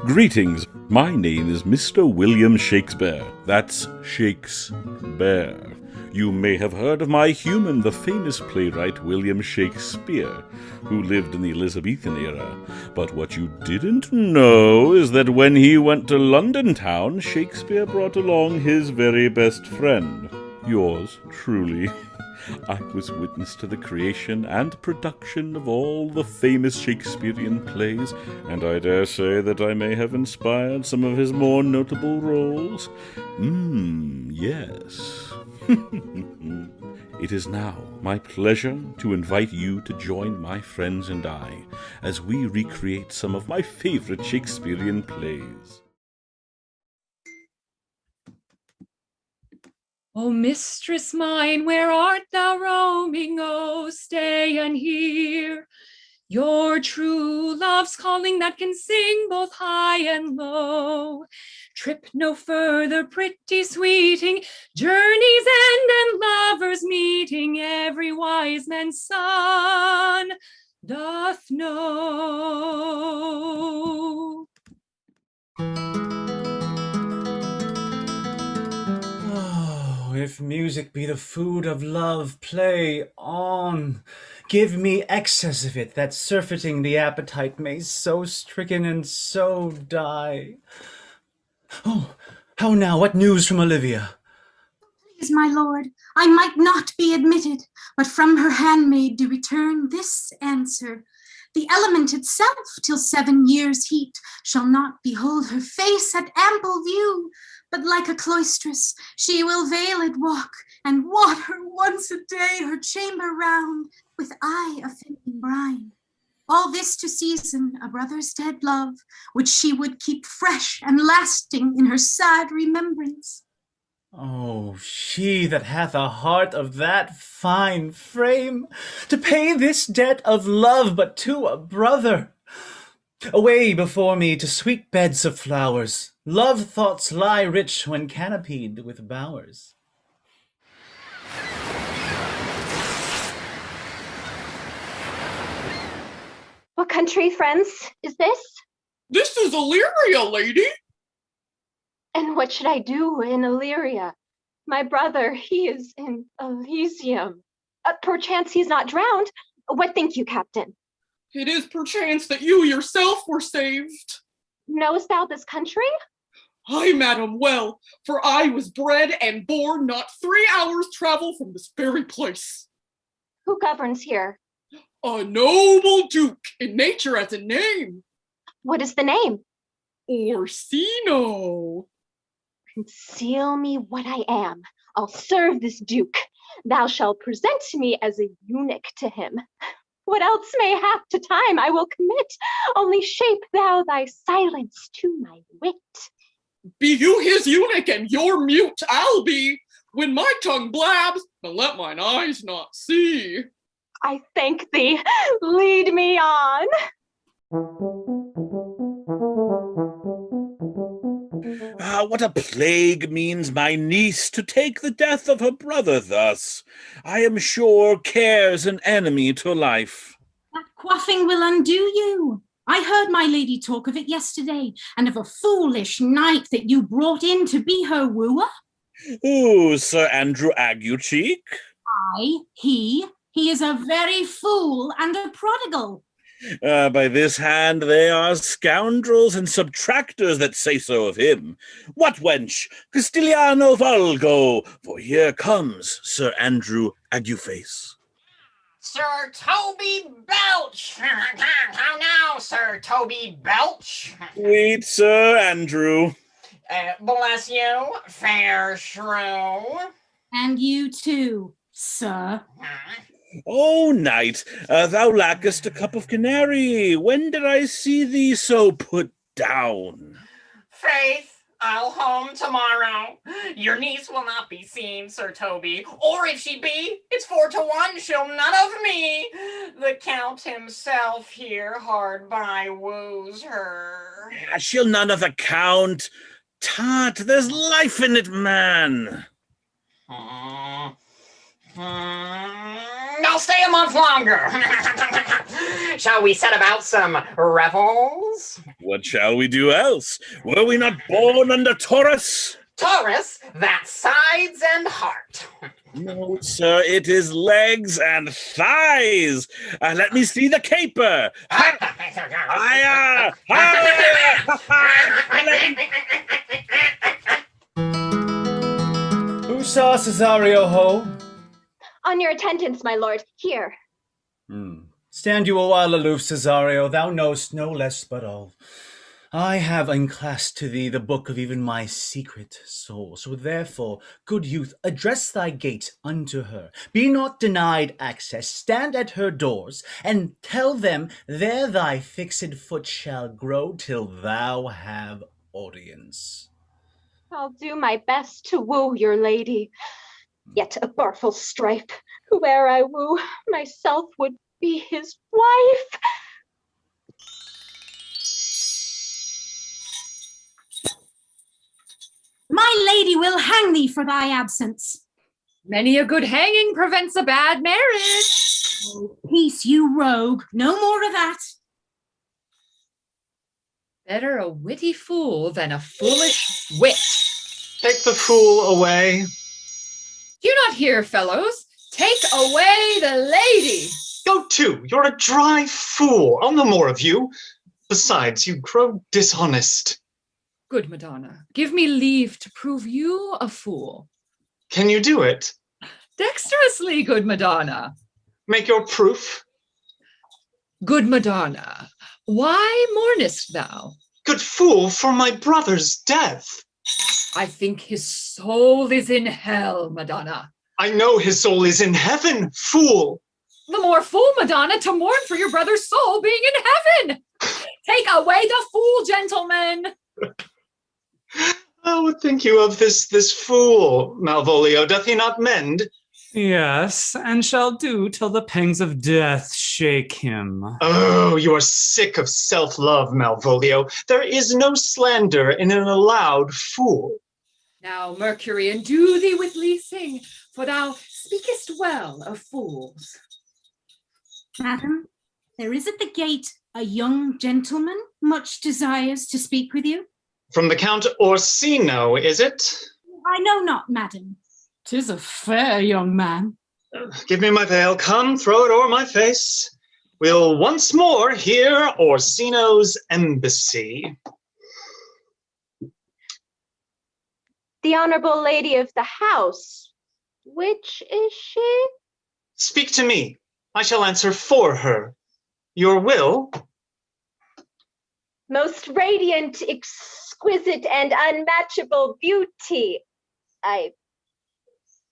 Greetings, my name is Mr. William Shakespeare. That's ShakesBear. You may have heard of my human, the famous playwright William Shakespeare, who lived in the Elizabethan era. But what you didn't know is that when he went to London town, Shakespeare brought along his very best friend. Yours truly. I was witness to the creation and production of all the famous Shakespearean plays, and I dare say that I may have inspired some of his more notable roles. Yes. It is now my pleasure to invite you to join my friends and I as we recreate some of my favorite Shakespearean plays. O mistress mine, where art thou roaming? Oh, stay and hear your true love's calling that can sing both high and low. Trip no further, pretty sweeting, journey's end and lovers meeting, every wise man's son doth know. If music be the food of love, play on. Give me excess of it, that surfeiting the appetite may so stricken and so die. Oh, how now, what news from Olivia? Please, my lord, I might not be admitted, but from her handmaid do return this answer. The element itself, till 7 years' heat, shall not behold her face at ample view, but like a cloistress, she will veiled walk, and water once a day her chamber round, with eye offending brine. All this to season a brother's dead love, which she would keep fresh and lasting in her sad remembrance. Oh, she that hath a heart of that fine frame, to pay this debt of love but to a brother. Away before me to sweet beds of flowers. Love thoughts lie rich when canopied with bowers. What country, friends, is this? This is Illyria, lady. And what should I do in Illyria? My brother, he is in Elysium. Perchance he's not drowned. What think you, Captain? It is perchance that you yourself were saved. Knowest thou this country? Aye, madam, well, for I was bred and born not 3 hours' travel from this very place. Who governs here? A noble duke, in nature as in name. What is the name? Orsino. Conceal me what I am. I'll serve this duke. Thou shalt present me as a eunuch to him. What else may hap to time I will commit. Only shape thou thy silence to my wit. Be you his eunuch and your mute I'll be, when my tongue blabs, but let mine eyes not see. I thank thee. Lead me on. What a plague means my niece to take the death of her brother thus. I am sure care's an enemy to life. That quaffing will undo you. I heard my lady talk of it yesterday, and of a foolish knight that you brought in to be her wooer. Ooh, Sir Andrew AGUECHEEK? Aye, he is a very fool and a prodigal. By this hand they are scoundrels and subtractors that say so of him. What, wench? Castiliano vulgo, for here comes Sir Andrew Agueface. Sir Toby Belch! How now, Sir Toby Belch? Sweet Sir Andrew. Bless you, fair shrew. And you too, sir. Oh, knight, thou lackest a cup of canary. When did I see thee so put down? Faith, I'll home tomorrow. Your niece will not be seen, Sir Toby. Or if she be, it's 4 to 1, she'll none of me. The Count himself here hard by woos her. She'll none of the Count. Tut, there's life in it, man. I'll stay a month longer. Shall we set about some revels? What shall we do else? Were we not born under Taurus? Taurus, that's sides and heart. No, sir, it is legs and thighs. Let me see the caper. Hiya! Who saw Cesario Ho? On your attendance, my lord, here. Stand you a while aloof, Cesario, thou know'st no less but all. I have unclasped to thee the book of even my secret soul. So therefore, good youth, address thy gate unto her. Be not denied access. Stand at her doors, and tell them there thy fixed foot shall grow till thou have audience. I'll do my best to woo your lady. Yet a barful stripe, whoe'er I woo, myself would be his wife. My lady will hang thee for thy absence. Many a good hanging prevents a bad marriage. Oh, peace, you rogue. No more of that. Better a witty fool than a foolish wit. Take the fool away. You not hear, fellows? Take away the lady. Go to, you're a dry fool. I'll no more of you. Besides, you grow dishonest. Good Madonna, give me leave to prove you a fool. Can you do it? Dexterously, good Madonna. Make your proof. Good Madonna, why mournest thou? Good fool, for my brother's death. I think his soul is in hell, Madonna. I know his soul is in heaven, fool. The more fool, Madonna, to mourn for your brother's soul being in heaven. Take away the fool, gentlemen. Oh, what think you of this fool, Malvolio? Doth he not mend? Yes, and shall do till the pangs of death shake him. Oh, you are sick of self-love, Malvolio. There is no slander in an allowed fool. Now, Mercury, endue thee with leasing, for thou speakest well of fools. Madam, there is at the gate a young gentleman much desires to speak with you. From the Count Orsino, is it? I know not, madam. 'Tis a fair young man. Give me my veil. Come, throw it o'er my face. We'll once more hear Orsino's embassy. The honorable lady of the house, which is she? Speak to me. I shall answer for her. Your will? Most radiant, exquisite, and unmatchable beauty. I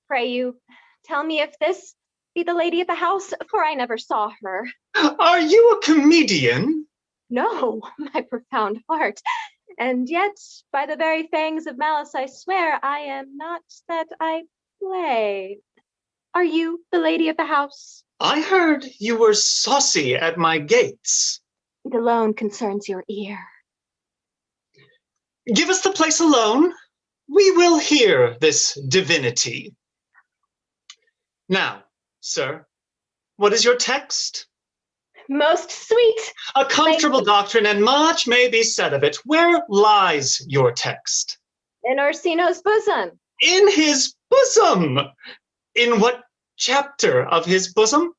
pray you, tell me if this be the lady of the house, for I never saw her. Are you a comedian? No, my profound heart. And yet, by the very fangs of malice, I swear I am not that I play. Are you the lady of the house? I heard you were saucy at my gates. It alone concerns your ear. Give us the place alone. We will hear this divinity. Now, sir, what is your text? Most sweet. A comfortable doctrine, and much may be said of it. Where lies your text? In Orsino's bosom. In his bosom! In what chapter of his bosom?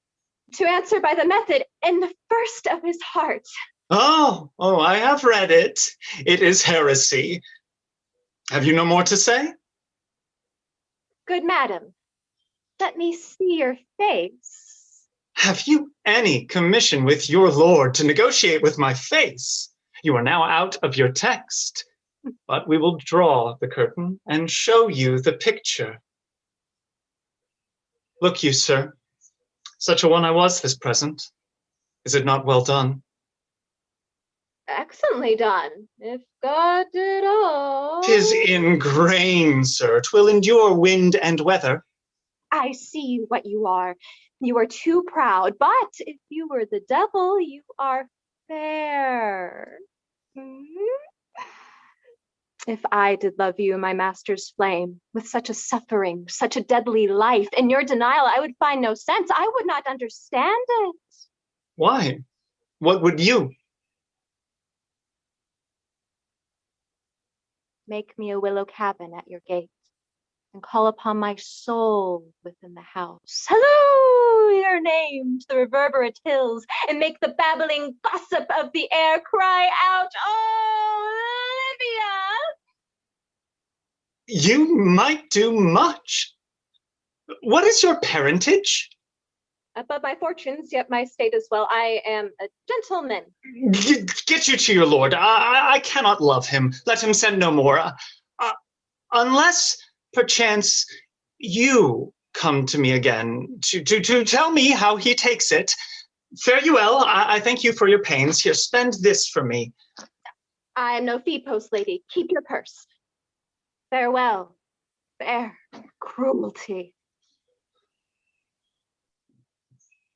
To answer by the method, in the first of his heart. Oh, I have read it. It is heresy. Have you no more to say? Good madam, let me see your face. Have you any commission with your lord to negotiate with my face? You are now out of your text, but we will draw the curtain and show you the picture. Look you, sir, such a one I was this present. Is it not well done? Excellently done, if God did all. 'Tis in grain, sir. 'Twill endure wind and weather. I see what you are. You are too proud, but if you were the devil, you are fair. If I did love you, my master's flame, with such a suffering, such a deadly life, in your denial I would find no sense. I would not understand it. Why? What would you? Make me a willow cabin at your gate, and call upon my soul within the house. Halloo, your name to the reverberate hills, and make the babbling gossip of the air cry out, oh, Olivia! You might do much. What is your parentage? But my fortunes, yet my state as well. I am a gentleman. Get you to your lord. I cannot love him. Let him send no more. Unless, perchance, you come to me again to tell me how he takes it. Fare you well. I thank you for your pains. Here, spend this for me. I am no fee post lady. Keep your purse. Farewell. Fair cruelty.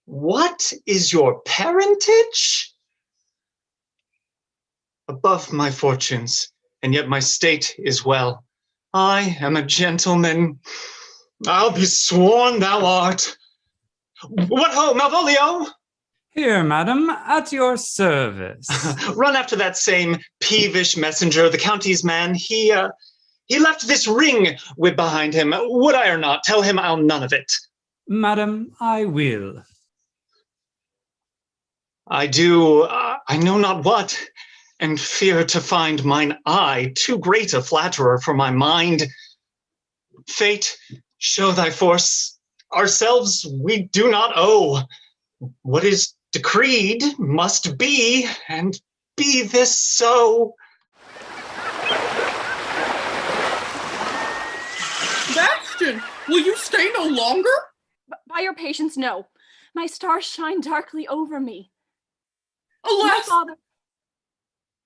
What is your parentage? Above my fortunes, and yet my state is well. I am a gentleman. I'll be sworn thou art. What ho, Malvolio? Here, madam, at your service. Run after that same peevish messenger, the county's man. He left this ring with behind him. Would I or not, tell him I'll none of it. Madam, I will. I do, I know not what, and fear to find mine eye too great a flatterer for my mind. Fate, show thy force. Ourselves we do not owe. What is decreed must be, and be this so. Sebastian, will you stay no longer? By your patience, no. My stars shine darkly over me. Alas!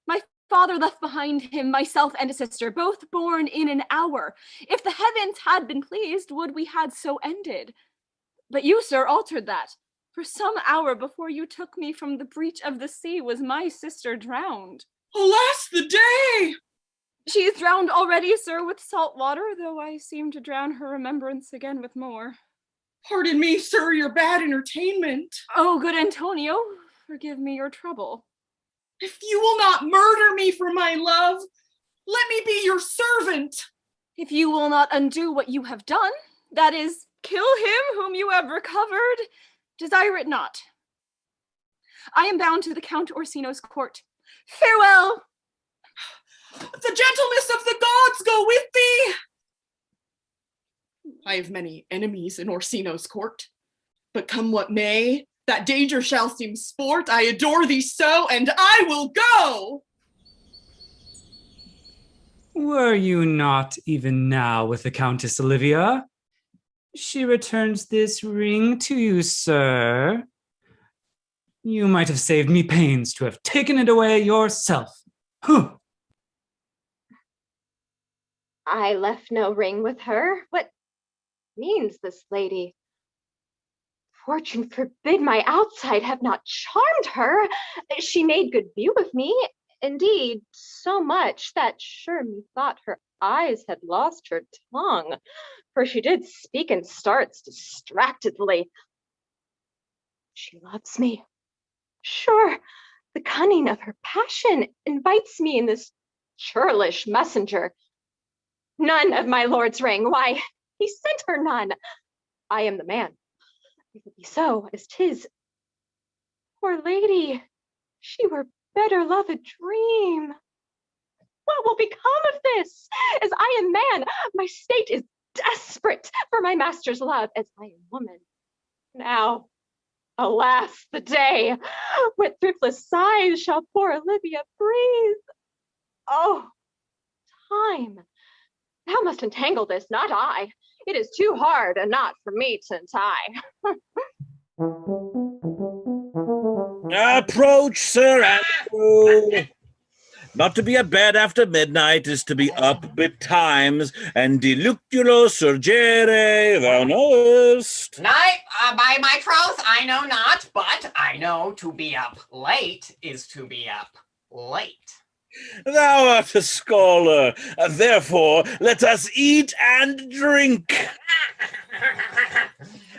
My father left behind him myself and a sister, both born in an hour. If the heavens had been pleased, would we had so ended. But you, sir, altered that. For some hour before you took me from the breach of the sea was my sister drowned. Alas the day! She is drowned already, sir, with salt water, though I seem to drown her remembrance again with more. Pardon me, sir, your bad entertainment. Oh, good Antonio, forgive me your trouble. If you will not murder me for my love, let me be your servant. If you will not undo what you have done, that is, kill him whom you have recovered, desire it not. I am bound to the Count Orsino's court. Farewell! The gentleness of the gods go with thee! I have many enemies in Orsino's court, but come what may, that danger shall seem sport. I adore thee so, and I will go! Were you not even now with the Countess Olivia? She returns this ring to you, sir. You might have saved me pains to have taken it away yourself. Huh. I left no ring with her. What means this lady? Fortune forbid my outside have not charmed her. She made good view of me, indeed, so much that sure methought her eyes had lost her tongue, for she did speak in starts distractedly. She loves me. Sure, the cunning of her passion invites me in this churlish messenger. None of my lord's ring. Why, he sent her none. I am the man. If it be so, as 'tis. Poor lady, she were better love a dream. What will become of this? As I am man, my state is desperate for my master's love, as I am woman. Now, alas the day, what thriftless sighs shall poor Olivia breathe? Oh, time. Thou must untangle this, not I. It is too hard a knot for me to untie. Approach, Sir Andrew. Not to be abed after midnight is to be up betimes, and diluculo surgere, thou knowest. Nay, by my troth, I know not, but I know to be up late is to be up late. Thou art a scholar, therefore let us eat and drink.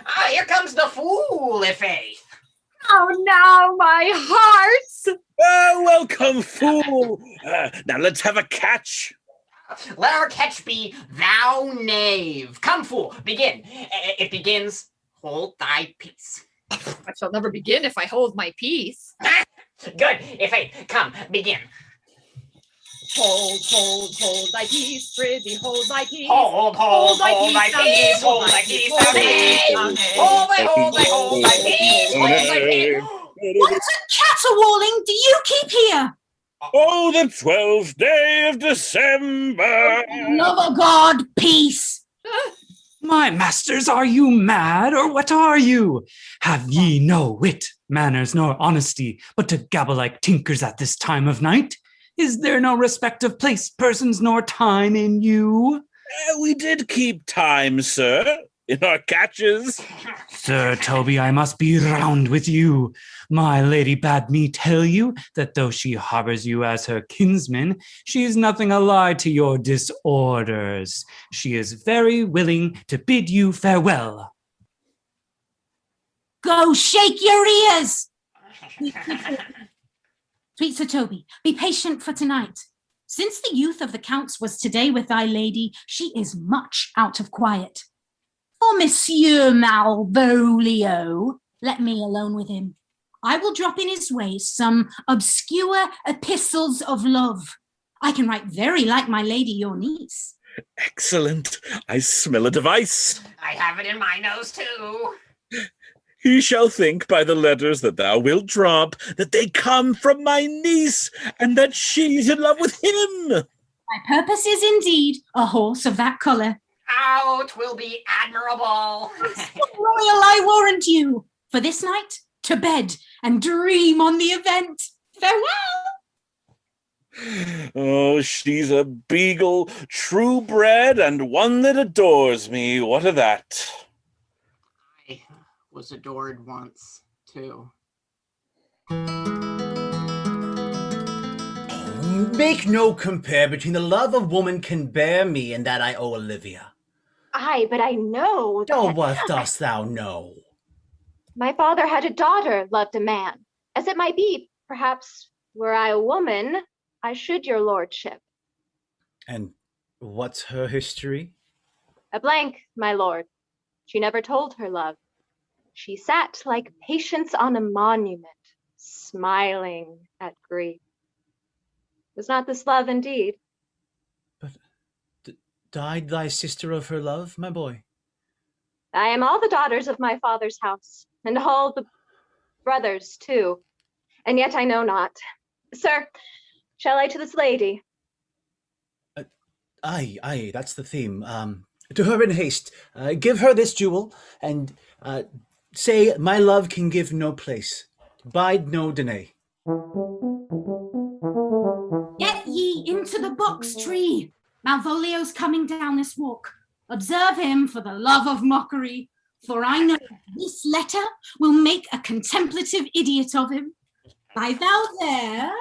Ah, here comes the fool, Faith. Oh, now my heart! Welcome, fool. Now let's have a catch. Let our catch be thou knave. Come, fool, begin. It begins, hold thy peace. I shall never begin if I hold my peace. Good, Faith, come, begin. Hold thy peace, prithee, hold thy peace. Hold thy peace, hold thy peace, thou knave. Hold thy peace, hold thy peace. What caterwauling do you keep here? Oh, the 12th day of December. Love of God, peace. My masters, are you mad, or what are you? Have ye no wit, manners, nor honesty, but to gabble like tinkers at this time of night? Is there no respect of place, persons, nor time in you? We did keep time, sir, in our catches. Sir Toby, I must be round with you. My lady bade me tell you that though she harbors you as her kinsman, she is nothing allied to your disorders. She is very willing to bid you farewell. Go shake your ears. Sweet Sir Toby, be patient for tonight. Since the youth of the Count's was today with thy lady, she is much out of quiet. For Monsieur Malvolio, let me alone with him. I will drop in his way some obscure epistles of love. I can write very like my lady, your niece. Excellent. I smell a device. I have it in my nose, too. He shall think by the letters that thou wilt drop that they come from my niece, and that she's in love with him. My purpose is indeed a horse of that colour. Oh, 'twill be admirable. Royal, I warrant you. For this night, to bed and dream on the event. Farewell. Oh, she's a beagle, true bred, and one that adores me. What of that? I was adored once, too. Make no compare between the love a woman can bear me and that I owe Olivia. Aye, but I know that... Oh, what dost thou know? My father had a daughter, loved a man. As it might be, perhaps, were I a woman, I should your lordship. And what's her history? A blank, my lord. She never told her love. She sat like patience on a monument, smiling at grief. Was not this love indeed? But died thy sister of her love, my boy? I am all the daughters of my father's house, and all the brothers too, and yet I know not. Sir, shall I to this lady? Aye, that's the theme. To her in haste. Give her this jewel, and say my love can give no place. Bide no delay. Get ye into the box tree. Malvolio's coming down this walk. Observe him for the love of mockery, for I know this letter will make a contemplative idiot of him. Lie thou there,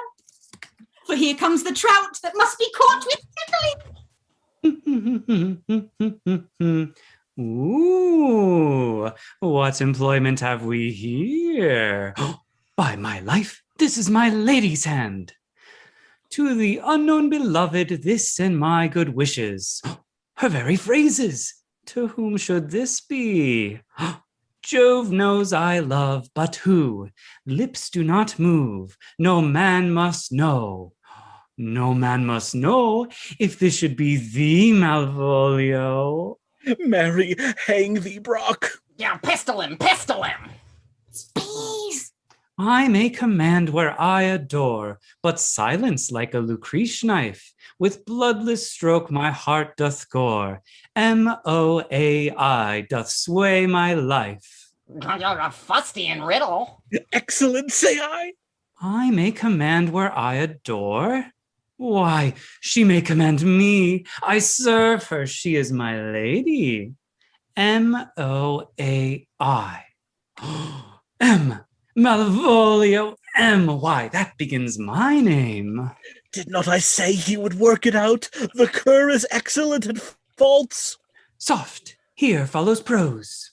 for here comes the trout that must be caught with tippling. Ooh, what employment have we here? By my life, this is my lady's hand. To the unknown beloved, this and my good wishes. Her very phrases. To whom should this be? Jove knows I love, but who? Lips do not move. No man must know. No man must know if this should be thee, Malvolio. Marry, hang thee, Brock. Yeah, pistol him, pistol him. Please. I may command where I adore, but silence like a Lucrece knife, with bloodless stroke my heart doth gore. MOAI doth sway my life. You're a fustian riddle. Excellent, say I. I may command where I adore? Why, she may command me. I serve her, she is my lady. MOAI. M. Malvolio Why, that begins my name. Did not I say he would work it out? The cur is excellent at faults. Soft, here follows prose.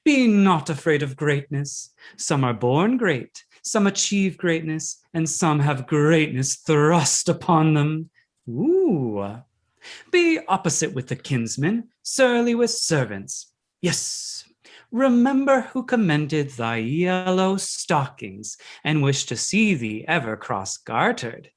Be not afraid of greatness. Some are born great, some achieve greatness, and some have greatness thrust upon them. Ooh. Be opposite with the kinsmen, surly with servants. Yes, remember who commended thy yellow stockings, and wished to see thee ever cross-gartered.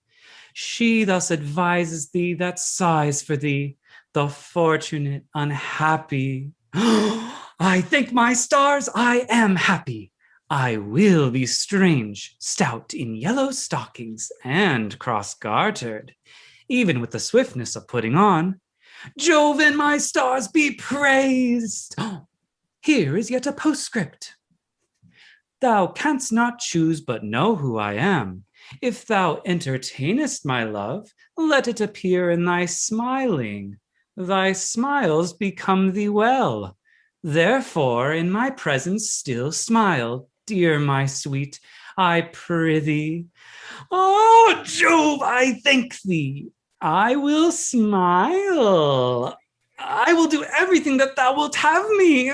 She thus advises thee that sighs for thee, the fortunate unhappy. I thank my stars I am happy. I will be strange, stout in yellow stockings, and cross-gartered, even with the swiftness of putting on. Jove and my stars be praised. Here is yet a postscript. Thou canst not choose but know who I am. If thou entertainest my love, let it appear in thy smiling. Thy smiles become thee well. Therefore in my presence still smile, dear my sweet, I prithee. Oh, Jove, I thank thee. I will smile. I will do everything that thou wilt have me.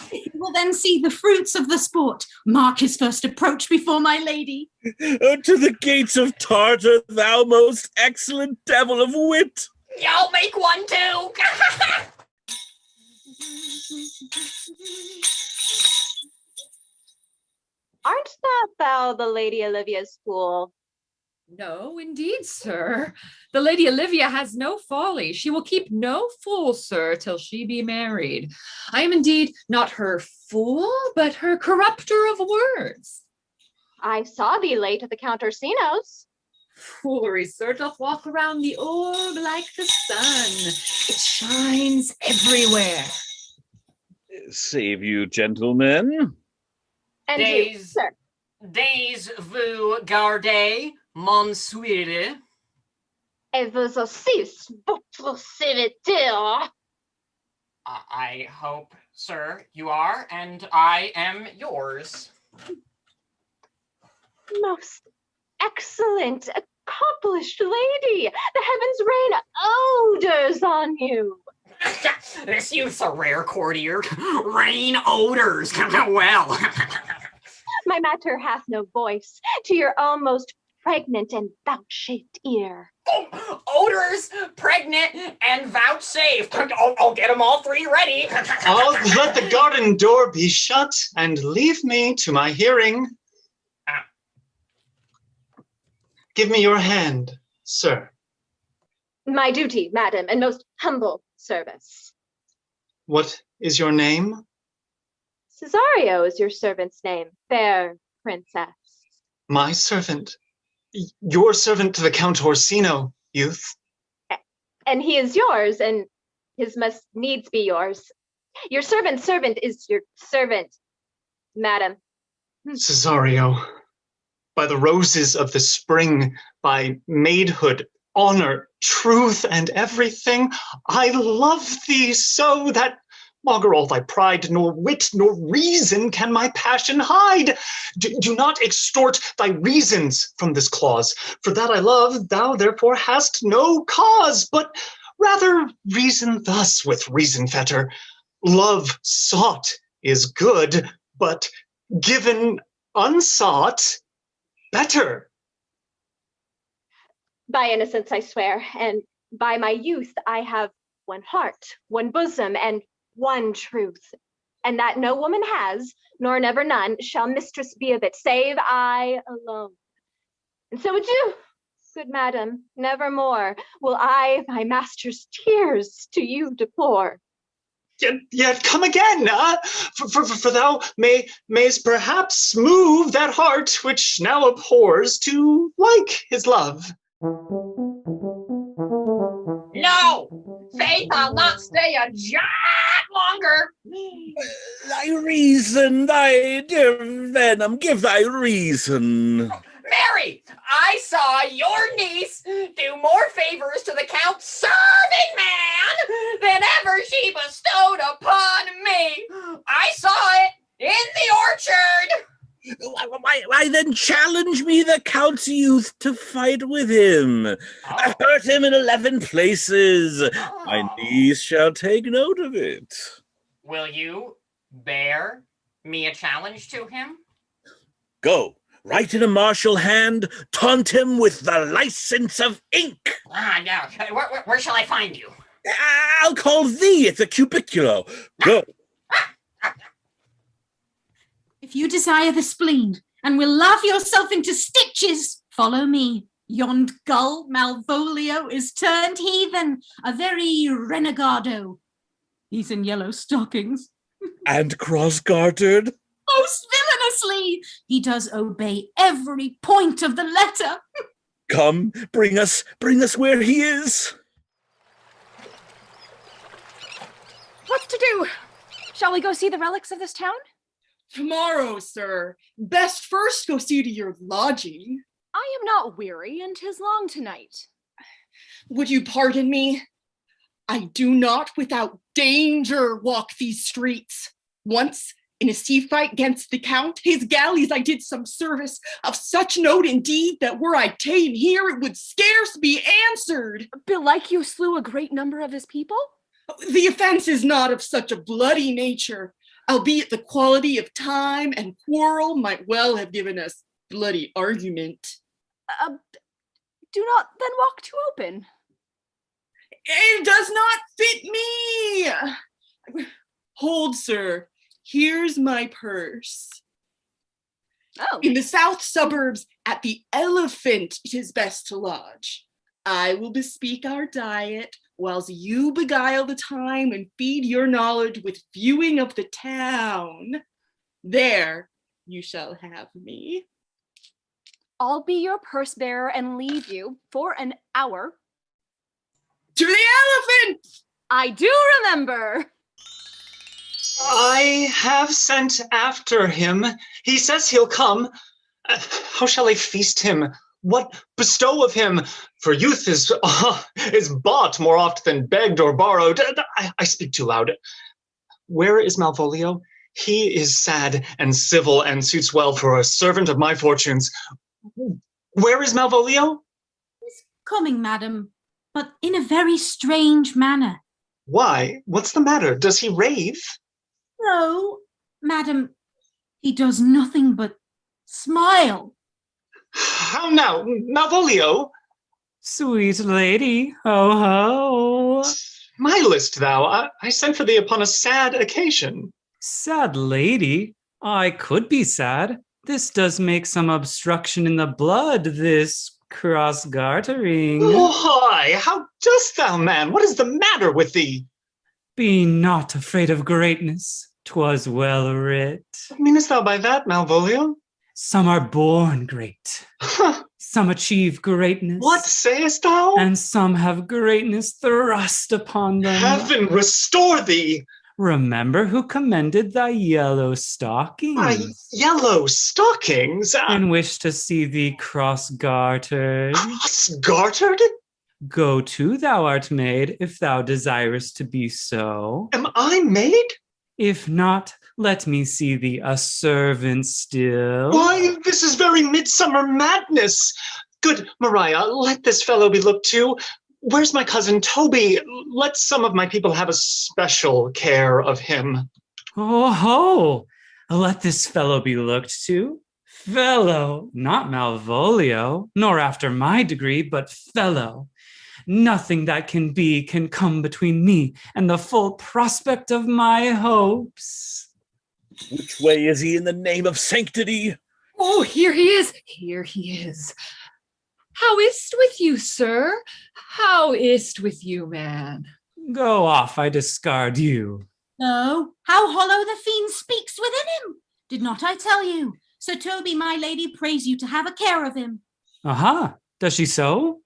He will then see the fruits of the sport. Mark his first approach before my lady. To the gates of Tartar, thou most excellent devil of wit. Y'all make one too. Aren't thou the Lady Olivia's fool? No, indeed, sir. The Lady Olivia has no folly. She will keep no fool, sir, till she be married. I am indeed not her fool, but her corrupter of words. I saw thee late at the Count Orsino's. Foolery, sir, doth walk around the orb like the sun. It shines everywhere. Save you, gentlemen. And you, sir. Des vous gardez, monsieur. Et vous aussi, votre serviteur. I hope, sir, you are, and I am yours. Most excellent, accomplished lady. The heavens rain odors on you. This youth's a rare courtier. Rain odors. Well. My matter hath no voice to your almost pregnant and vouchsafed ear. Oh, odors, pregnant, and vouchsafed. I'll get them all three ready. I'll let the garden door be shut and leave me to my hearing. Give me your hand, sir. My duty, madam, and most humble service. What is your name? Cesario is your servant's name, fair princess. My servant. Your servant to the Count Orsino, youth. And he is yours, and his must needs be yours. Your servant's servant is your servant, madam. Cesario, by the roses of the spring, by maidhood, honor, truth, and everything, I love thee so that maugre all thy pride, nor wit, nor reason can my passion hide. Do not extort thy reasons from this clause, for that I love, thou therefore hast no cause, but rather reason thus with reason fetter. Love sought is good, but given unsought, better. By innocence I swear, and by my youth I have one heart, one bosom, and one truth, and that no woman has, nor never none, shall mistress be of it, save I alone. And so adieu, good madam, nevermore will I my master's tears to you deplore. Yet come again, for thou mayst perhaps move that heart which now abhors to like his love. No! Faith, I'll not stay a jot longer. Thy reason, thy dear venom, give thy reason. Mary, I saw your niece do more favors to the Count's serving man than ever she bestowed upon me. I saw it in the orchard. Why then challenge me, the Count's youth, to fight with him? I hurt him in 11 places. My niece shall take note of it. Will you bear me a challenge to him? Go, write in a martial hand, taunt him with the license of ink. No. Where shall I find you? I'll call thee at the cubiculo. Go. If you desire the spleen and will laugh yourself into stitches, follow me. Yond gull, Malvolio, is turned heathen, a very renegado. He's in yellow stockings. And cross-gartered. Most villainously. He does obey every point of the letter. Come, bring us where he is. What's to do? Shall we go see the relics of this town? Tomorrow, sir. Best first go see to your lodging. I am not weary, and 'tis long tonight. Would you pardon me? I do not without danger walk these streets. Once, in a sea fight against the Count, his galleys I did some service of such note indeed that were I ta'en here, it would scarce be answered. Belike you slew a great number of his people? The offense is not of such a bloody nature, albeit the quality of time and quarrel might well have given us bloody argument. Do not then walk too open. It does not fit me. Hold, sir. Here's my purse. Oh. In the south suburbs, at the Elephant, it is best to lodge. I will bespeak our diet, whilst you beguile the time and feed your knowledge with viewing of the town. There you shall have me. I'll be your purse bearer and leave you for an hour. To the Elephant! I do remember. I have sent after him. He says he'll come. How shall I feast him? What bestow of him? For youth is bought more oft than begged or borrowed. I speak too loud. Where is Malvolio? He is sad and civil and suits well for a servant of my fortunes. Where is Malvolio? He's coming, madam, but in a very strange manner. Why? What's the matter? Does he rave? No, madam, he does nothing but smile. How now, Malvolio? Sweet lady, ho ho. Smilest thou? I sent for thee upon a sad occasion. Sad lady, I could be sad. This does make some obstruction in the blood, this cross-gartering. Why, how dost thou, man? What is the matter with thee? Be not afraid of greatness. 'Twas well writ. What meanest thou by that, Malvolio? Some are born great. Some achieve greatness. What sayest thou? And some have greatness thrust upon them. Heaven restore thee! Remember who commended thy yellow stockings. My yellow stockings? And wish to see thee cross-gartered. Cross-gartered? Go to, thou art made, if thou desirest to be so. Am I made? If not, let me see thee a servant still. Why, this is very midsummer madness. Good Maria, let this fellow be looked to. Where's my cousin Toby? Let some of my people have a special care of him. Oh ho! Let this fellow be looked to. Fellow, not Malvolio, nor after my degree, but fellow. Nothing that can be can come between me and the full prospect of my hopes. Which way is he in the name of sanctity? Oh, here he is. Here he is. How is't with you, sir? How is't with you, man? Go off, I discard you. No, how hollow the fiend speaks within him. Did not I tell you? Sir Toby, my lady, prays you to have a care of him. Aha, does she so?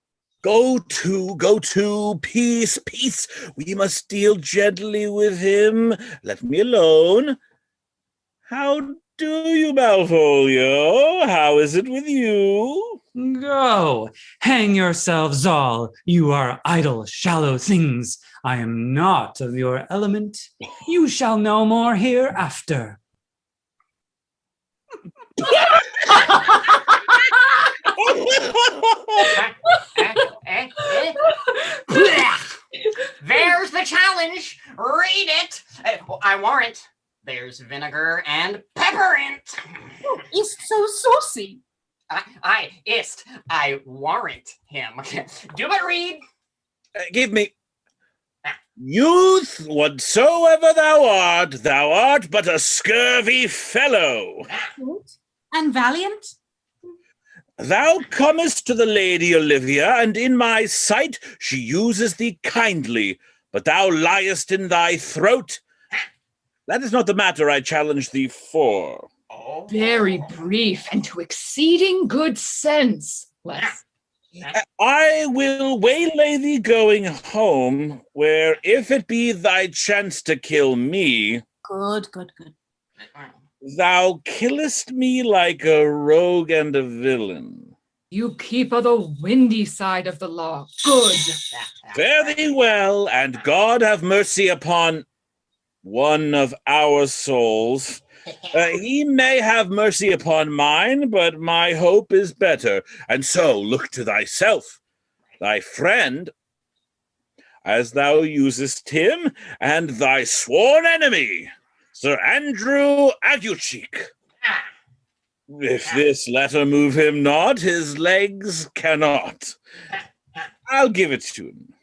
Go to, peace, peace. We must deal gently with him. Let me alone. How do you, Malvolio? How is it with you? Go, hang yourselves all. You are idle, shallow things. I am not of your element. You shall know more hereafter. There's the challenge. Read it. I warrant. There's vinegar and pepper in it. It's so saucy. I warrant him. Do but read. Give me. Youth, whatsoever thou art but a scurvy fellow. And valiant? Thou comest to the Lady Olivia, and in my sight she uses thee kindly, but thou liest in thy throat. That is not the matter I challenge thee for. Very brief and to exceeding good sense. I will waylay thee going home, where if it be thy chance to kill me, Good. thou killest me like a rogue and a villain. You keep o' the windy side of the law. Good. Fare thee well, and God have mercy upon one of our souls. He may have mercy upon mine, but my hope is better. And so look to thyself, thy friend, as thou usest him, and thy sworn enemy, Sir Andrew AGUECHEEK. If this letter move him not, his legs cannot. I'll give it to him.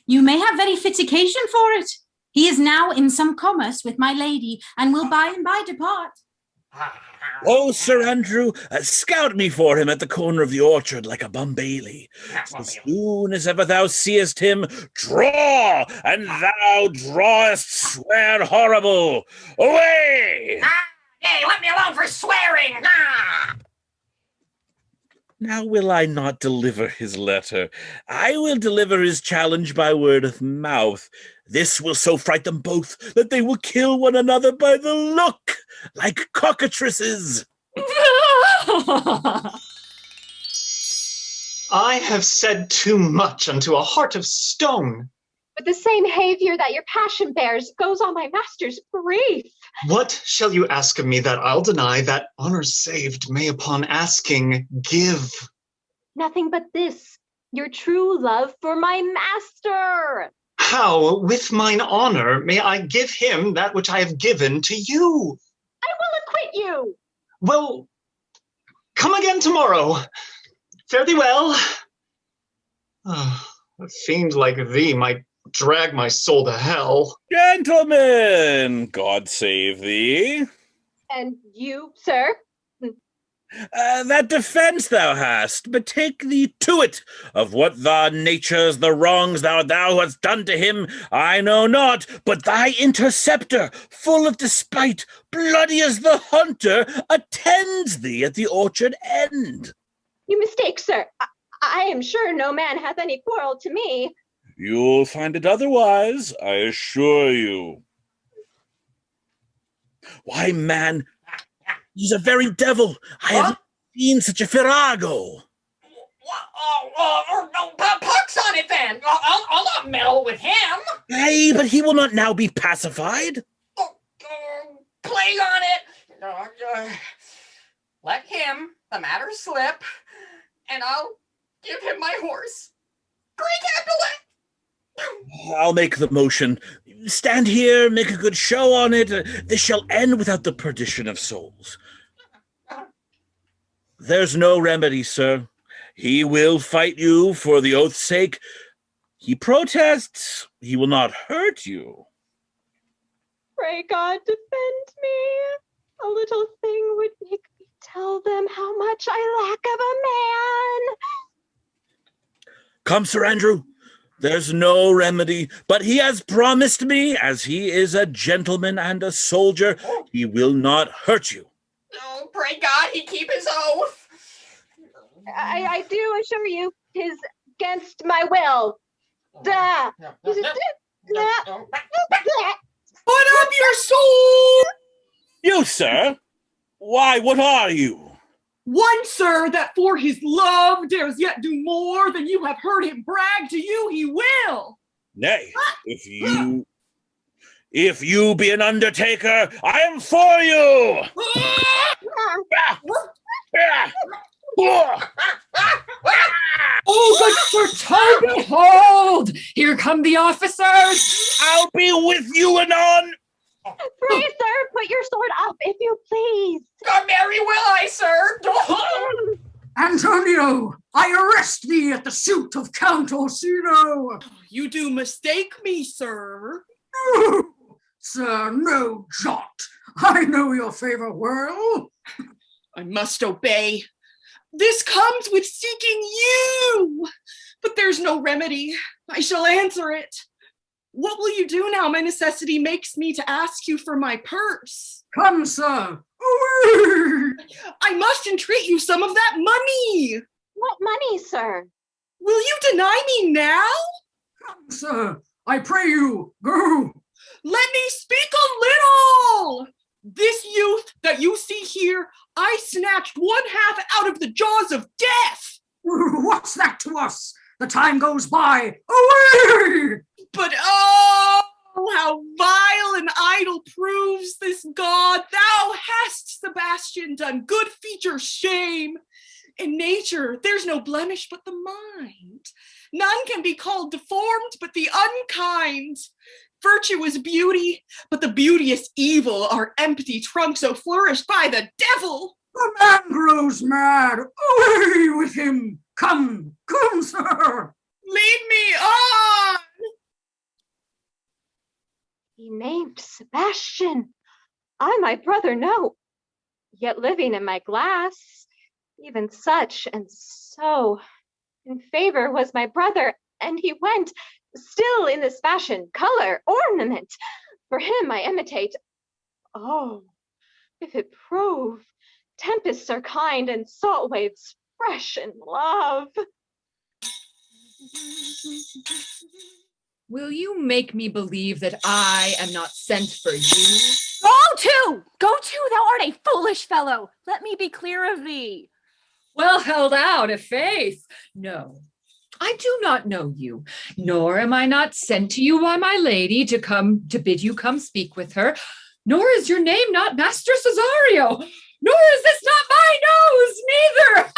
You may have very fit occasion for it. He is now in some commerce with my lady, and will by and by depart. Oh, Sir Andrew, scout me for him at the corner of the orchard like a bumbaily. As soon as ever thou seest him, draw, and thou drawest, swear horrible. Away! Hey, let me alone for swearing! Now will I not deliver his letter. I will deliver his challenge by word of mouth. This will so fright them both that they will kill one another by the look, like cockatrices. I have said too much unto a heart of stone. But the same behavior that your passion bears goes on my master's brief. What shall you ask of me that I'll deny, that honor saved may upon asking give? Nothing but this, your true love for my master. How, with mine honor, may I give him that which I have given to you? I will acquit you. Well, come again tomorrow. Fare thee well. A fiend like thee might drag my soul to hell. Gentlemen, God save thee. And you, sir? That defense thou hast, betake thee to it. Of what the natures, the wrongs thou hast done to him, I know not, but thy interceptor, full of despite, bloody as the hunter, attends thee at the orchard end. You mistake, sir. I am sure no man hath any quarrel to me. You'll find it otherwise, I assure you. Why, man, he's a very devil. I haven't seen such a virago. No, pox on it then. I'll not meddle with him. Hey, but he will not now be pacified. Plague on it. Let him the matter slip, and I'll give him my horse. Great Capulet. I'll make the motion. Stand here, make a good show on it. This shall end without the perdition of souls. There's no remedy, sir. He will fight you for the oath's sake. He protests. He will not hurt you. Pray God defend me. A little thing would make me tell them how much I lack of a man. Come, Sir Andrew. There's no remedy, but he has promised me, as he is a gentleman and a soldier, he will not hurt you. Oh, pray God he keep his oath. I do assure you, 'tis against my will. Duh. Put up your sword! You, sir? Why, what are you? One, sir, that for his love dares yet do more than you have heard him brag to you he will. Nay, if you be an undertaker, I am for you! Oh, good Sir Toby, hold! Here come the officers! I'll be with you anon! Pray, sir, put your sword up, if you please. Marry will I, sir. Antonio, I arrest thee at the suit of Count Orsino. You do mistake me, sir. No, sir, no jot. I know your favor well. I must obey. This comes with seeking you. But there's no remedy. I shall answer it. What will you do now my necessity makes me to ask you for my purse? Come, sir. I must entreat you some of that money. What money, sir? Will you deny me now? Come, sir. I pray you, go. Let me speak a little. This youth that you see here, I snatched one half out of the jaws of death. What's that to us? The time goes by. Away! But oh, how vile and idle proves this God. Thou hast, Sebastian, done good feature shame. In nature, there's no blemish but the mind. None can be called deformed but the unkind. Virtue is beauty, but the beauteous evil are empty trunks so flourished by the devil. The man grows mad. Away with him. Come, come, sir. Lead me on. He named Sebastian. I my brother know, yet living in my glass, even such and so in favor was my brother, and he went still in this fashion, color, ornament. For him I imitate. Oh, if it prove tempests are kind and salt waves fresh in love. Will you make me believe that I am not sent for you? Go to, thou art a foolish fellow. Let me be clear of thee. Well held out, a faith. No, I do not know you, nor am I not sent to you by my lady to bid you come speak with her, nor is your name not Master Cesario, nor is this not my nose, neither.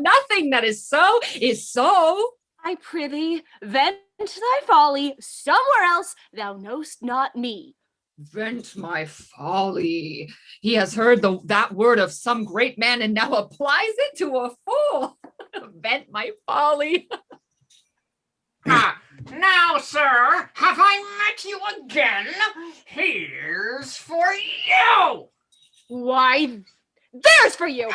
Nothing that is so is so. I prithee, vent thy folly somewhere else, thou knowst not me. Vent my folly. He has heard that word of some great man and now applies it to a fool. Vent my folly. Now, sir, have I met you again? Here's for you. Why, there's for you.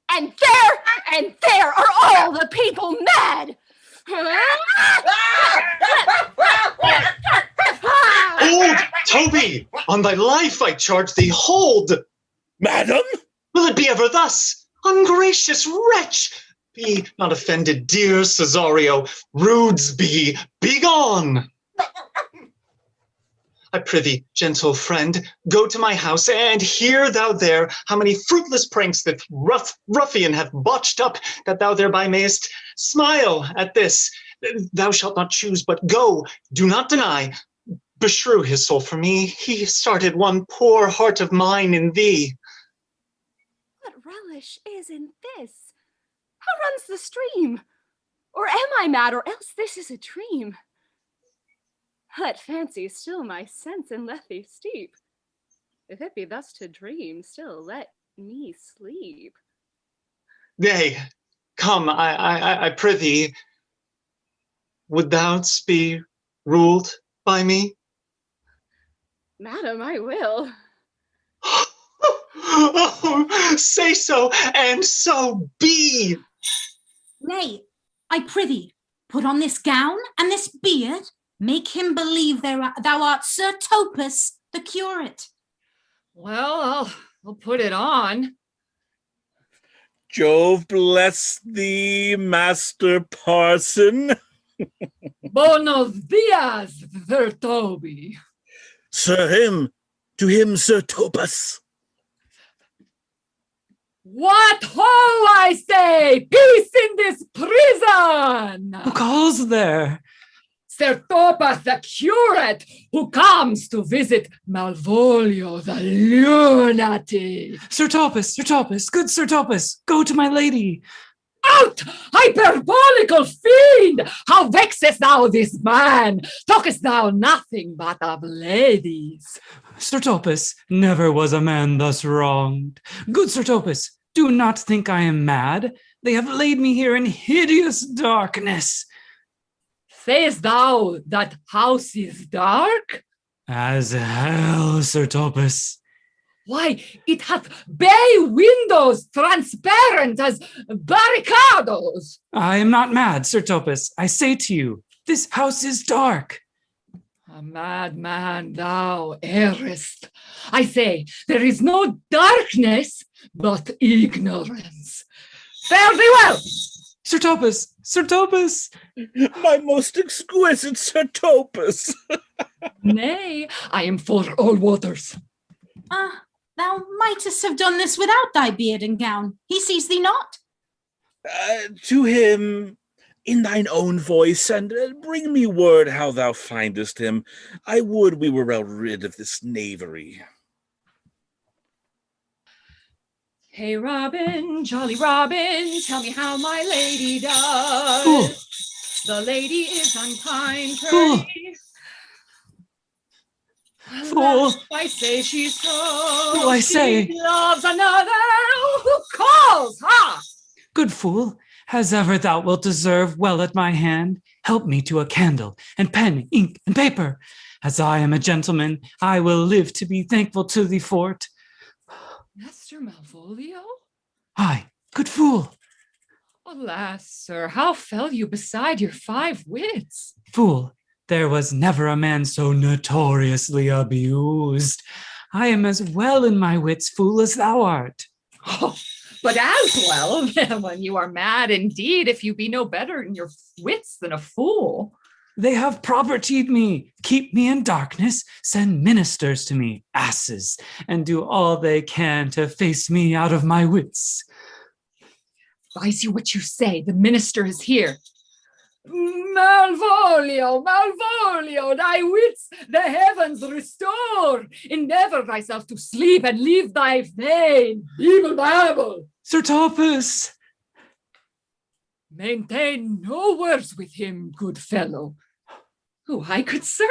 And there are all the people mad. Hold, Toby! On thy life I charge thee, hold! Madam? Will it be ever thus? Ungracious wretch! Be not offended, dear Cesario. Rudes be gone! I prithee, gentle friend, go to my house, and hear thou there how many fruitless pranks that ruffian hath botched up, that thou thereby mayest smile at this. Thou shalt not choose, but go, do not deny. Beshrew his soul for me, he started one poor heart of mine in thee. What relish is in this? How runs the stream? Or am I mad, or else this is a dream? Let fancy still my sense and let thee steep. If it be thus to dream, still let me sleep. Nay, come, I prithee, would thou be ruled by me? Madam, I will. Oh, say so, and so be. Nay, I prithee, put on this gown and this beard. Make him believe thou art Sir Topus, the curate. Well, I'll put it on. Jove bless thee, Master Parson. Buenos dias, Sir Toby. To him, Sir Topus. What ho, I say! Peace in this prison! Who calls there? Sir Topas the curate, who comes to visit Malvolio the lunatic. Sir Topas, good Sir Topas, go to my lady. Out, hyperbolical fiend! How vexest thou this man? Talkest thou nothing but of ladies? Sir Topas, never was a man thus wronged. Good Sir Topas, do not think I am mad. They have laid me here in hideous darkness. Sayest thou that house is dark? As hell, Sir Topas. Why, it hath bay windows transparent as barricados. I am not mad, Sir Topas. I say to you, this house is dark. A madman thou errest. I say, there is no darkness, but ignorance. Fare thee well. Sir Topas, Sir Topas. My most exquisite Sir Topas. Nay, I am for all waters. Thou mightest have done this without thy beard and gown. He sees thee not. To him, in thine own voice, and bring me word how thou findest him. I would we were well rid of this knavery. Hey, Robin, jolly Robin, tell me how my lady does. Fool. The lady is unkind, Fool. pretty. Fool. I say she's so. Fool, I say. She loves another. Who calls, ha? Good fool, as ever thou wilt deserve well at my hand, help me to a candle, and pen, ink, and paper. As I am a gentleman, I will live to be thankful to thee for't. Master Malvolio? Aye, good fool. Alas, sir, how fell you beside your 5 wits? Fool, there was never a man so notoriously abused. I am as well in my wits, fool, as thou art. Oh, but as well, when you are mad indeed, if you be no better in your wits than a fool. They have propertied me, keep me in darkness, send ministers to me, asses, and do all they can to face me out of my wits. Advise you what you say, the minister is here. Malvolio, Malvolio, thy wits the heavens restore. Endeavor thyself to sleep and leave thy vain evil babble. Sir Topas! Maintain no words with him, good fellow. Oh, I could sir,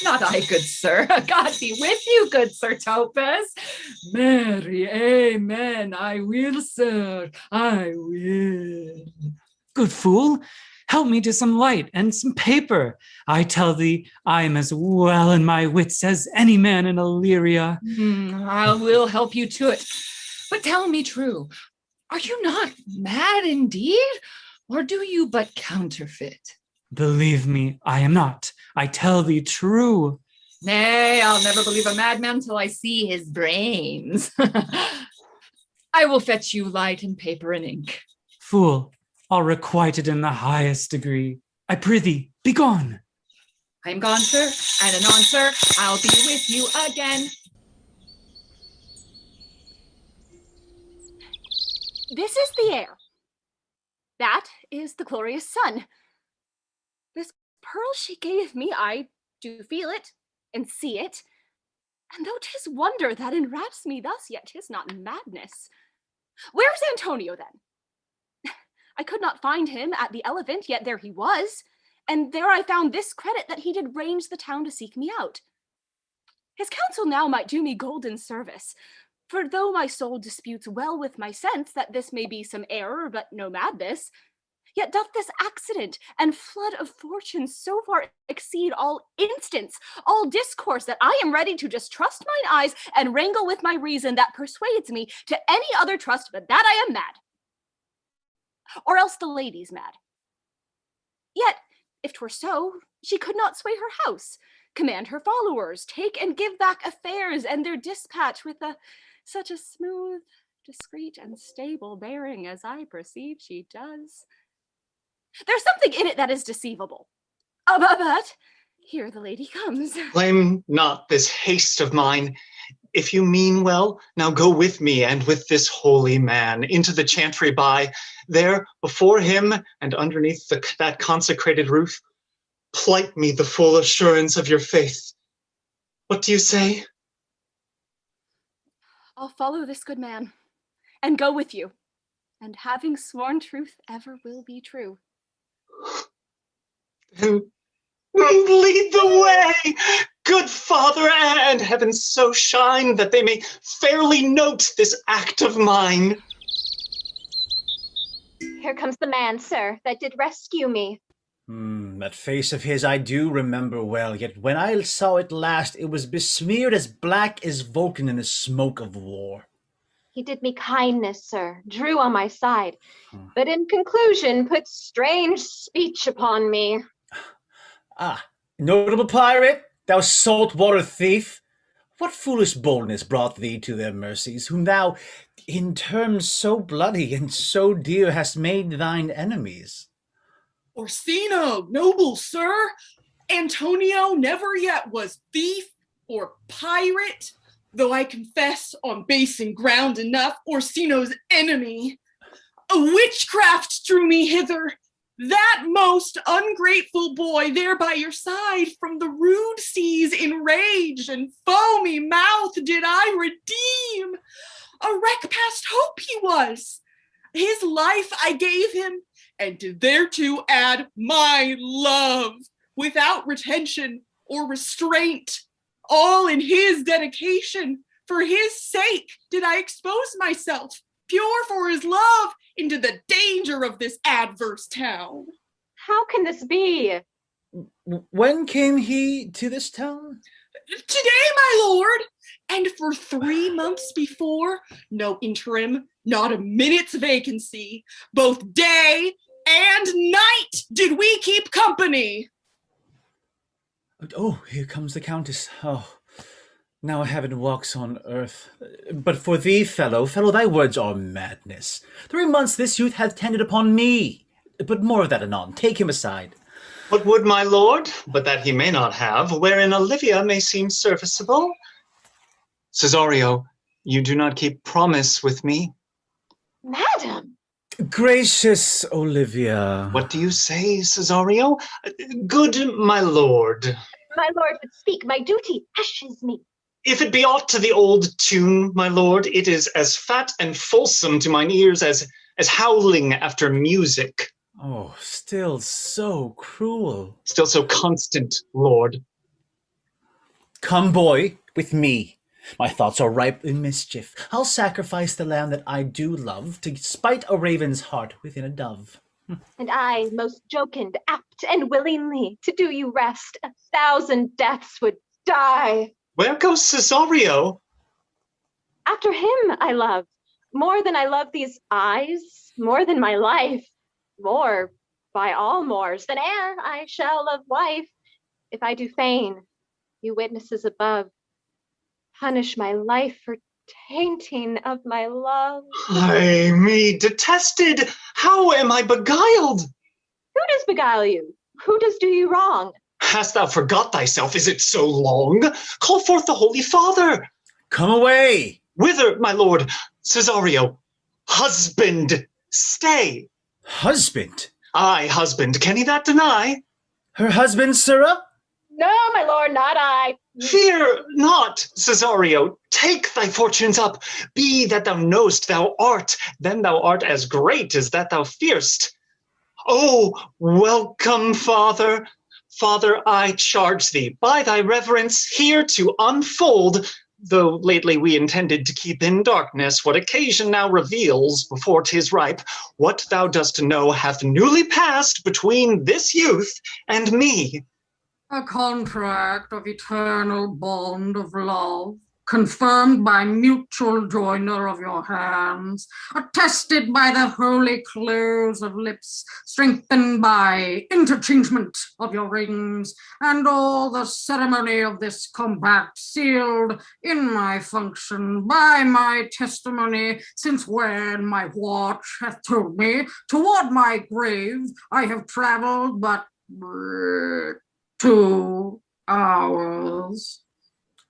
not I good sir. God be with you, good Sir Topas. Mary, amen. I will, sir. I will. Good fool, help me to some light and some paper. I tell thee, I am as well in my wits as any man in Illyria. I will help you to it. But tell me true, are you not mad indeed? Or do you but counterfeit? Believe me, I am not. I tell thee true. Nay, I'll never believe a madman till I see his brains. I will fetch you light and paper and ink. Fool, I'll requite it in the highest degree. I prithee, be gone. I am gone, sir, and anon, sir, I'll be with you again. This is the air. That is the glorious sun. This pearl she gave me, I do feel it and see it. And though 'tis wonder that enwraps me thus, yet 'tis not madness. Where's Antonio then? I could not find him at the Elephant, yet there he was. And there I found this credit, that he did range the town to seek me out. His counsel now might do me golden service. For though my soul disputes well with my sense that this may be some error, but no madness, yet doth this accident and flood of fortune so far exceed all instance, all discourse, that I am ready to distrust mine eyes and wrangle with my reason that persuades me to any other trust but that I am mad. Or else the lady's mad. Yet, if 'twere so, she could not sway her house, command her followers, take and give back affairs and their dispatch with such a smooth, discreet, and stable bearing as I perceive she does. There's something in it that is deceivable. But here the lady comes. Blame not this haste of mine. if you mean well, now go with me and with this holy man into the chantry by. There, before him and underneath that consecrated roof, plight me the full assurance of your faith. What do you say? I'll follow this good man and go with you. And having sworn truth ever will be true. Then lead the way, good Father, and heaven so shine that they may fairly note this act of mine. Here comes the man, sir, that did rescue me. That face of his I do remember well, yet when I saw it last, it was besmeared as black as Vulcan in the smoke of war. He did me kindness, sir, drew on my side, but in conclusion put strange speech upon me. Ah, notable pirate, thou saltwater thief, what foolish boldness brought thee to their mercies, whom thou, in terms so bloody and so dear, hast made thine enemies? Orsino, noble sir, Antonio never yet was thief or pirate, though I confess on base and ground enough, Orsino's enemy. A witchcraft drew me hither, that most ungrateful boy there by your side from the rude seas in rage and foamy mouth did I redeem. A wreck past hope he was. His life I gave him, and did thereto add my love, without retention or restraint, all in his dedication. For his sake did I expose myself, pure for his love, into the danger of this adverse town. How can this be? When came he to this town? Today, my lord, and for 3 months before, no interim, not a minute's vacancy, both day and night did we keep company. Oh, here comes the Countess. Oh, now heaven walks on earth. But for thee, fellow, thy words are madness. 3 months this youth hath tended upon me. But more of that anon. Take him aside. What would my lord, but that he may not have, wherein Olivia may seem serviceable? Cesario, you do not keep promise with me. Madam! Gracious Olivia. What do you say, Cesario? Good my lord. My lord would speak, my duty hushes me. If it be aught to the old tune, my lord, it is as fat and fulsome to mine ears as howling after music. Oh, still so cruel. Still so constant, lord. Come, boy, with me. My thoughts are ripe in mischief. I'll sacrifice the lamb that I do love to spite a raven's heart within a dove. And I, most jocund, apt, and willingly to do you rest, 1,000 deaths would die. Where goes Cesario? After him I love, more than I love these eyes, more than my life, more, by all mores, than e'er I shall love wife. If I do feign, you witnesses above, punish my life for tainting of my love. Ay, me detested! How am I beguiled? Who does beguile you? Who does do you wrong? Hast thou forgot thyself? Is it so long? Call forth the Holy Father. Come away. Whither, my lord? Cesario. Husband, stay. Husband? Aye, husband. Can he that deny? Her husband, sirrah? No, my lord, not I. Fear not, Cesario. Take thy fortunes up. Be that thou know'st thou art, then thou art as great as that thou fear'st. Oh, welcome, Father. Father, I charge thee, by thy reverence, here to unfold, though lately we intended to keep in darkness, what occasion now reveals, before 'tis ripe, what thou dost know hath newly passed between this youth and me. A contract of eternal bond of love, confirmed by mutual joiner of your hands, attested by the holy close of lips, strengthened by interchangement of your rings, and all the ceremony of this compact sealed in my function by my testimony, since when my watch hath told me toward my grave I have travelled but 2 hours.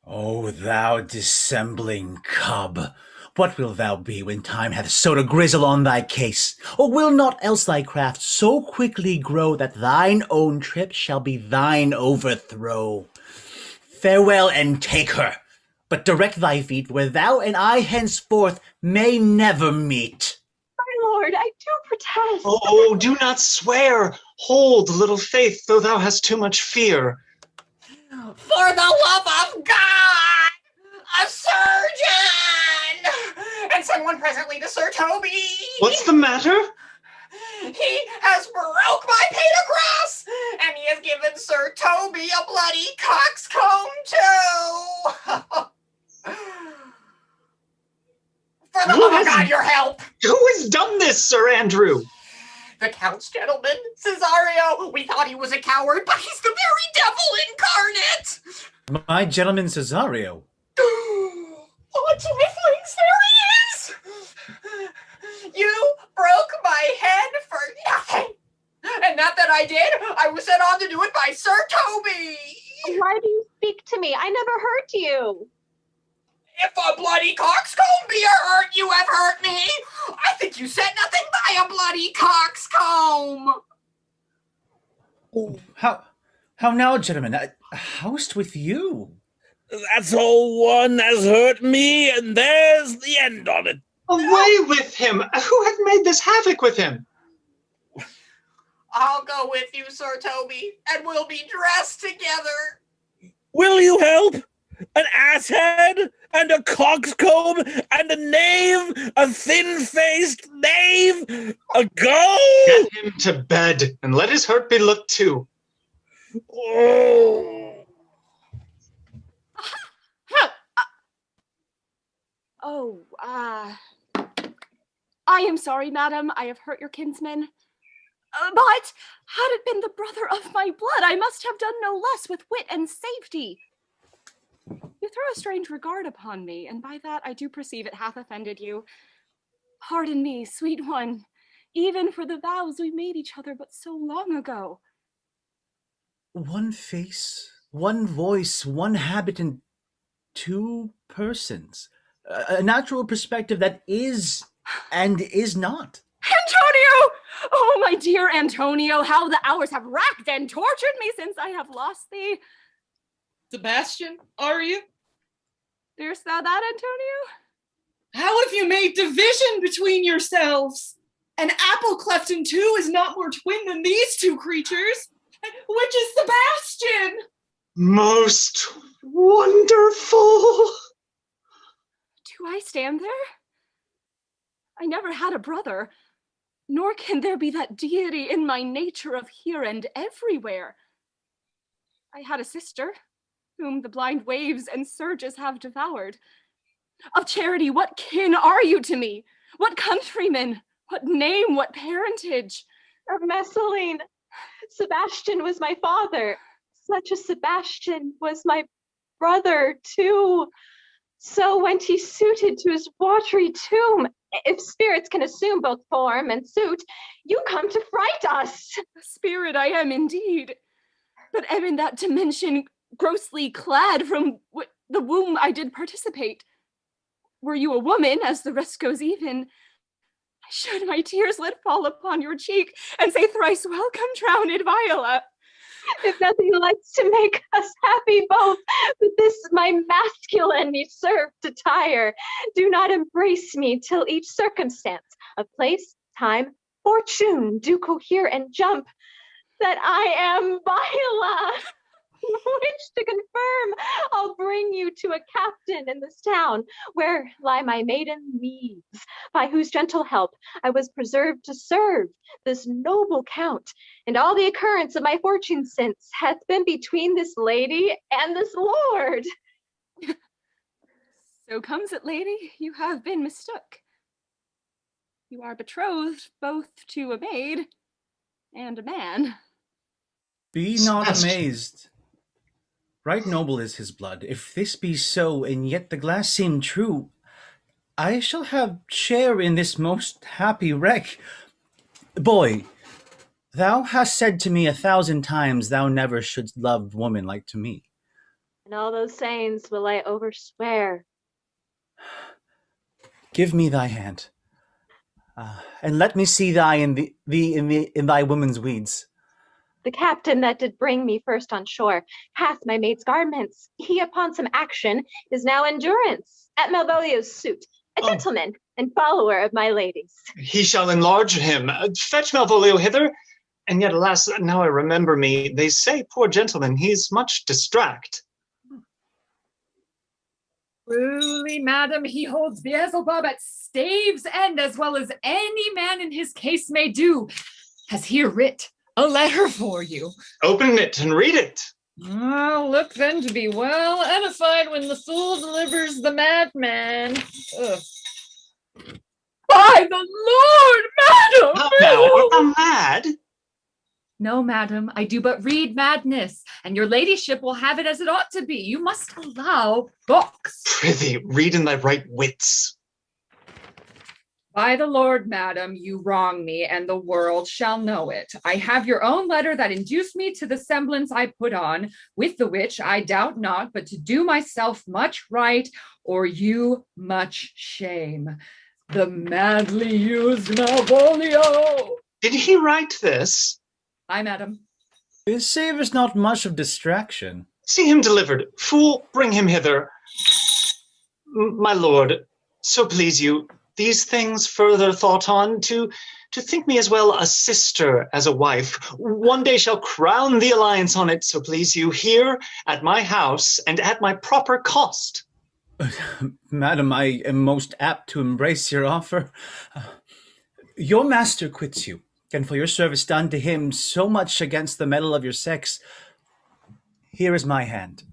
O thou dissembling cub, what wilt thou be when time hath sowed a grizzle on thy case? Or will not else thy craft so quickly grow that thine own trip shall be thine overthrow? Farewell, and take her, but direct thy feet where thou and I henceforth may never meet. My lord, I do protest. Oh, do not swear. Hold, little faith, though thou hast too much fear. For the love of God, a surgeon! And send one presently to Sir Toby. What's the matter? He has broke my patercross, and he has given Sir Toby a bloody coxcomb too. For the love of God, your help! Who has done this, Sir Andrew? The Count's gentleman, Cesario. We thought he was a coward, but he's the very devil incarnate. My gentleman Cesario. What triflings there he is! You broke my head for nothing. And not that I did. I was sent on to do it by Sir Toby. Why do you speak to me? I never hurt you. If a bloody coxcomb be a hurt, you have hurt me. I think you said nothing by a bloody coxcomb. How now, gentlemen? How's with you? That's all one has hurt me, and there's the end on it. Away with him! Who hath made this havoc with him? I'll go with you, Sir Toby, and we'll be dressed together. Will you help? An asshead, and a coxcomb, and a knave, a thin-faced knave, a go! Get him to bed, and let his hurt be looked to. Oh. I am sorry, madam, I have hurt your kinsman. But had it been the brother of my blood, I must have done no less with wit and safety. You throw a strange regard upon me, and by that I do perceive it hath offended you. Pardon me, sweet one, even for the vows we made each other but so long ago. One face, one voice, one habit, and two persons. A natural perspective that is and is not. Antonio! Oh, my dear Antonio, how the hours have racked and tortured me since I have lost thee. Sebastian, are you? Fearest thou that, Antonio? How have you made division between yourselves? An apple cleft in two is not more twin than these two creatures. Which is Sebastian? Most wonderful. Do I stand there? I never had a brother, nor can there be that deity in my nature of here and everywhere. I had a sister, whom the blind waves and surges have devoured. Of charity, what kin are you to me? What countryman? What name? What parentage? Of Messalene. Sebastian was my father. Such a Sebastian was my brother, too. So went he suited to his watery tomb. If spirits can assume both form and suit, you come to fright us. A spirit I am indeed, but am in that dimension grossly clad from the womb I did participate. Were you a woman, as the rest goes even, should my tears let fall upon your cheek and say thrice welcome, drowned Viola. If nothing likes to make us happy both, but this my masculine usurped attire, do not embrace me till each circumstance of place, time, fortune do cohere and jump, that I am Viola. Which to confirm, I'll bring you to a captain in this town, where lie my maiden leaves, by whose gentle help I was preserved to serve this noble count, and all the occurrence of my fortune since hath been between this lady and this lord. So comes it, lady, you have been mistook. You are betrothed both to a maid and a man. Be not amazed. Right noble is his blood. If this be so, and yet the glass seem true, I shall have share in this most happy wreck. Boy, thou hast said to me 1,000 times thou never shouldst love woman like to me. and all those sayings will I overswear. Give me thy hand, and let me see thee in thy woman's weeds. The captain that did bring me first on shore hath my maid's garments. He upon some action is now endurance at Malvolio's suit, a gentleman and follower of my lady's. He shall enlarge him. Fetch Malvolio hither. And yet, alas, now I remember me, they say, poor gentleman, he's much distract. Truly, madam, he holds Beelzebub at stave's end, as well as any man in his case may do. Has here writ a letter for you. Open it and read it. Look then to be well edified when the fool delivers the madman. Ugh. By the Lord, madam! How now, art thou mad? No, madam, I do but read madness, and your ladyship will have it as it ought to be. You must allow books. Prithee, read in thy right wits. By the Lord, madam, you wrong me, and the world shall know it. I have your own letter that induced me to the semblance I put on, with the which I doubt not, but to do myself much right, or you much shame. The madly used Malvolio. Did he write this? Aye, madam. This savours not much of distraction. See him delivered. Fool, bring him hither. My lord, so please you, these things further thought on, to think me as well a sister as a wife, one day shall crown the alliance on it, so please you, here at my house and at my proper cost. Madam, I am most apt to embrace your offer. Your master quits you, and for your service done to him so much against the mettle of your sex, here is my hand.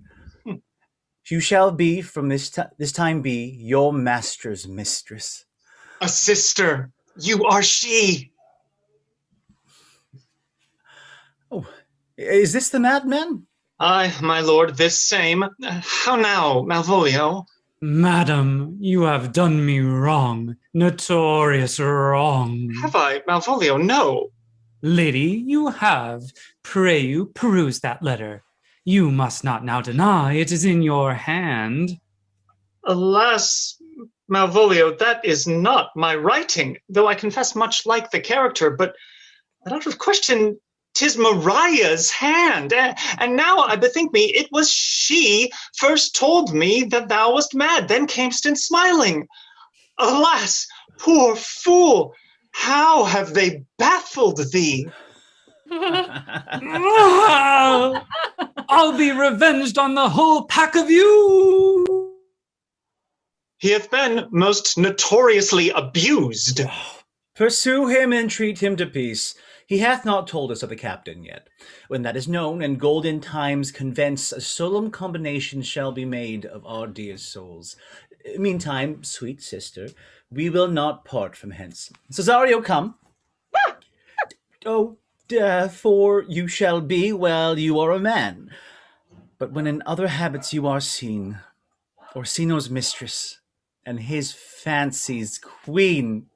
You shall be, from this time be, your master's mistress. A sister, you are she. Oh, is this the madman? Aye, my lord, this same. How now, Malvolio? Madam, you have done me wrong, notorious wrong. Have I, Malvolio? No. Lady, you have. Pray you, peruse that letter. You must not now deny it is in your hand. Alas, Malvolio, that is not my writing, though I confess much like the character, but out of question, 'tis Maria's hand, and now I bethink me, it was she first told me that thou wast mad, then camest in smiling. Alas, poor fool, how have they baffled thee? I'll be revenged on the whole pack of you. He hath been most notoriously abused. Pursue him and treat him to peace. He hath not told us of the captain yet. When that is known and golden times convince, a solemn combination shall be made of our dear souls. Meantime, sweet sister, we will not part from hence. Cesario, come. Oh, for you shall be, well, you are a man. But when in other habits you are seen, Orsino's mistress, and his fancy's queen.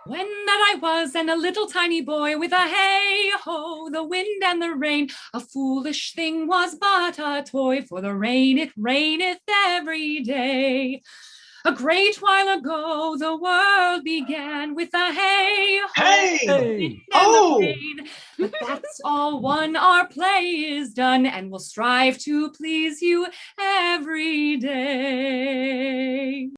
When that I was and a little tiny boy with a hey-ho, the wind and the rain, a foolish thing was but a toy, for the rain it raineth every day. A great while ago the world began with a hey-ho, Hey! and Oh! the rain. But that's all one, our play is done, and we'll strive to please you every day.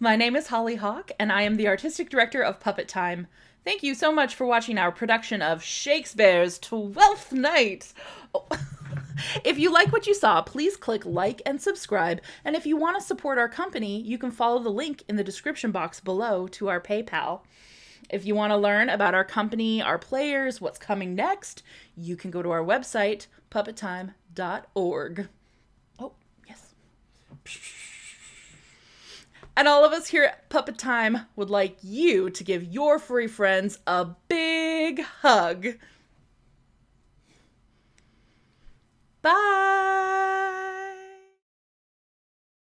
My name is Holly Hauk, and I am the Artistic Director of Puppet Time. Thank you so much for watching our production of ShakesBear's Twelfth Night. Oh. If you like what you saw, please click like and subscribe, and if you want to support our company, you can follow the link in the description box below to our PayPal. If you want to learn about our company, our players, what's coming next, you can go to our website, puppettime.org. Oh, yes. And all of us here at Puppet Time would like you to give your furry friends a big hug. Bye!